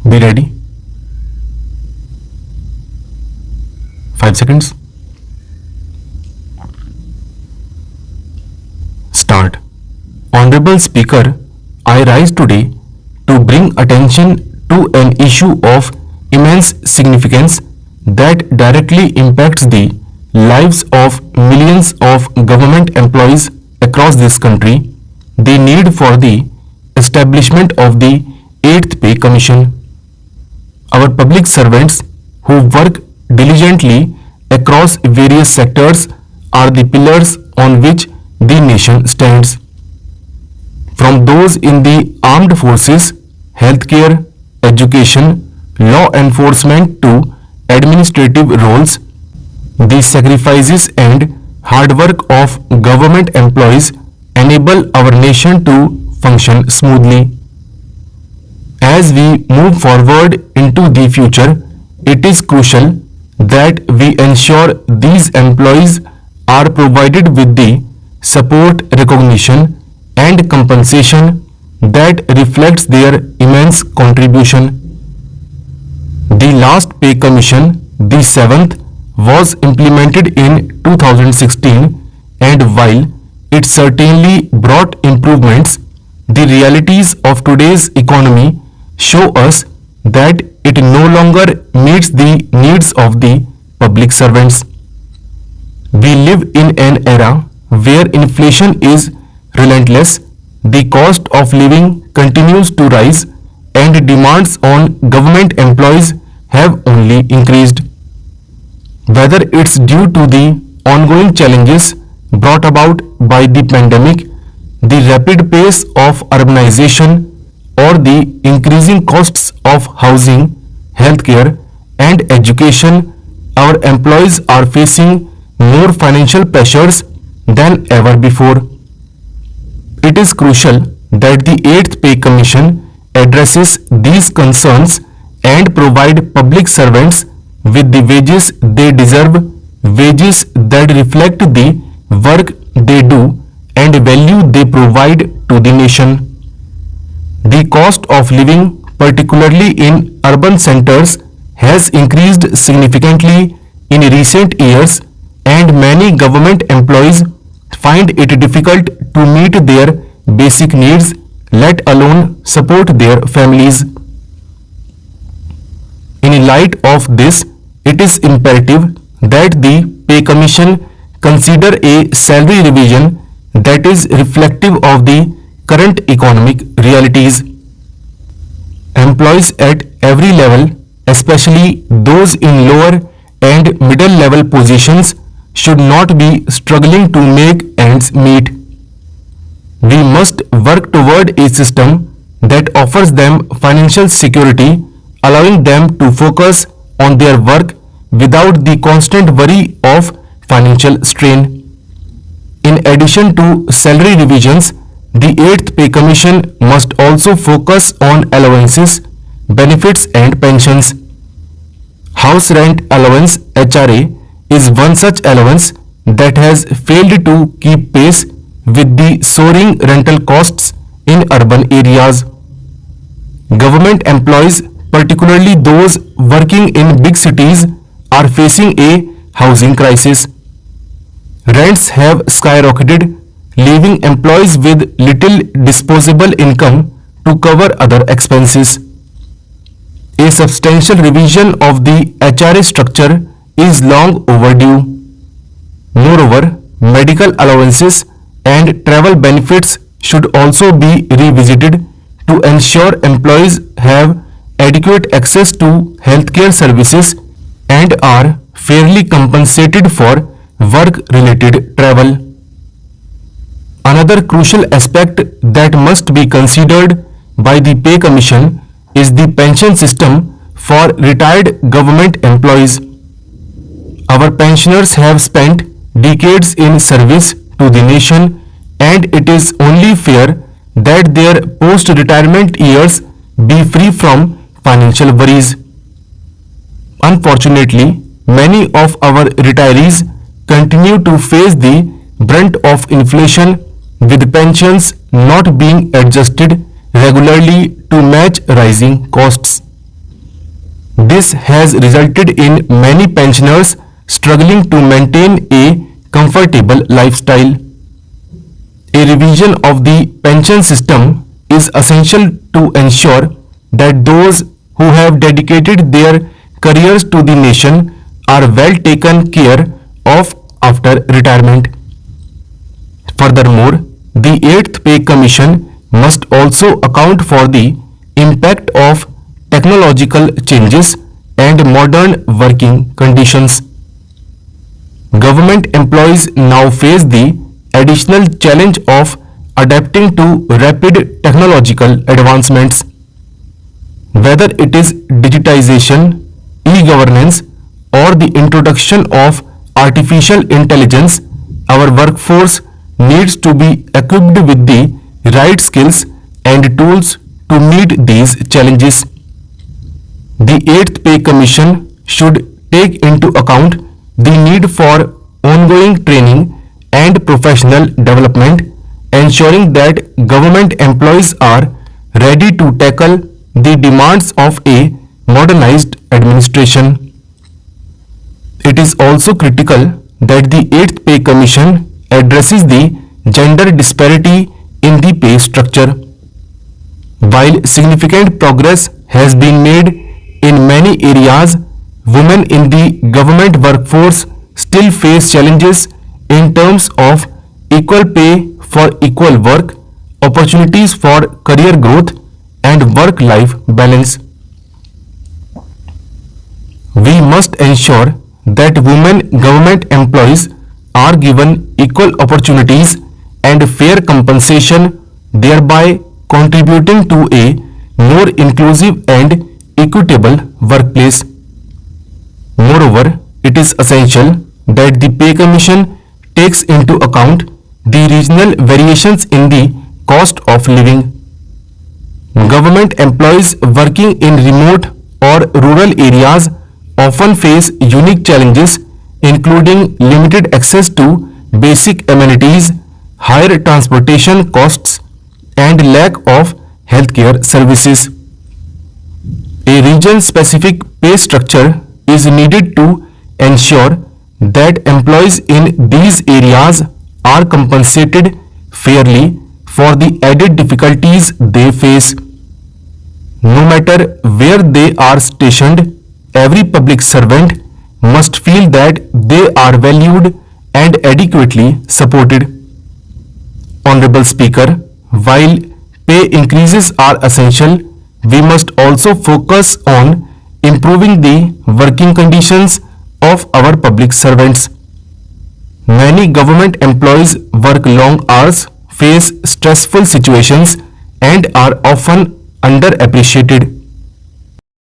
Be ready. 5 seconds. Start. Honorable Speaker, I rise today to bring attention to an issue of immense significance that directly impacts the lives of millions of government employees across this country, the need for the establishment of the 8th Pay Commission. Our public servants who work diligently across various sectors are the pillars on which the nation stands. From those in the armed forces, healthcare, education, law enforcement to administrative roles, the sacrifices and hard work of government employees enable our nation to function smoothly. As we move forward into the future, it is crucial that we ensure these employees are provided with the support, recognition, and compensation that reflects their immense contribution. The last pay commission, the 7th, was implemented in 2016, and while it certainly brought improvements, the realities of today's economy show us that it no longer meets the needs of the public servants. We live in an era where inflation is relentless, the cost of living continues to rise, and demands on government employees have only increased. Whether it's due to the ongoing challenges brought about by the pandemic, the rapid pace of urbanization, or the increasing costs of housing, healthcare, and education, our employees are facing more financial pressures than ever before. It is crucial that the 8th Pay Commission addresses these concerns and provide public servants with the wages they deserve, wages that reflect the work they do and value they provide to the nation. The cost of living, particularly in urban centers, has increased significantly in recent years, and many government employees find it difficult to meet their basic needs, let alone support their families. In light of this, it is imperative that the Pay Commission consider a salary revision that is reflective of the current economic realities. Employees at every level, especially those in lower and middle level positions, should not be struggling to make ends meet. We must work toward a system that offers them financial security, allowing them to focus on their work without the constant worry of financial strain. In addition to salary revisions, the 8th Pay Commission must also focus on allowances, benefits, and pensions. House Rent Allowance (HRA) is one such allowance that has failed to keep pace with the soaring rental costs in urban areas. Government employees, particularly those working in big cities, are facing a housing crisis. Rents have skyrocketed, leaving employees with little disposable income to cover other expenses. A substantial revision of the HRA structure is long overdue. Moreover, medical allowances and travel benefits should also be revisited to ensure employees have adequate access to healthcare services and are fairly compensated for work-related travel. Another crucial aspect that must be considered by the Pay Commission is the pension system for retired government employees. Our pensioners have spent decades in service to the nation, and it is only fair that their post-retirement years be free from financial worries. Unfortunately, many of our retirees continue to face the brunt of inflation, with pensions not being adjusted regularly to match rising costs. This has resulted in many pensioners struggling to maintain a comfortable lifestyle. A revision of the pension system is essential to ensure that those who have dedicated their careers to the nation are well taken care of after retirement. Furthermore, the 8th Pay Commission must also account for the impact of technological changes and modern working conditions. Government employees now face the additional challenge of adapting to rapid technological advancements. Whether it is digitization, e-governance, or the introduction of artificial intelligence, our workforce needs to be equipped with the right skills and tools to meet these challenges. The 8th Pay Commission should take into account the need for ongoing training and professional development, ensuring that government employees are ready to tackle the demands of a modernized administration. It is also critical that the 8th Pay Commission addresses the gender disparity in the pay structure. While significant progress has been made in many areas, women in the government workforce still face challenges in terms of equal pay for equal work, opportunities for career growth, and work-life balance. We must ensure that women government employees are given equal opportunities and fair compensation, thereby contributing to a more inclusive and equitable workplace. Moreover, it is essential that the Pay Commission takes into account the regional variations in the cost of living. Government employees working in remote or rural areas often face unique challenges, including limited access to basic amenities, higher transportation costs, and lack of healthcare services. A region-specific pay structure is needed to ensure that employees in these areas are compensated fairly for the added difficulties they face. No matter where they are stationed, every public servant must feel that they are valued and adequately supported. Honorable Speaker, while pay increases are essential, we must also focus on improving the working conditions of our public servants. Many government employees work long hours, face stressful situations, and are often underappreciated.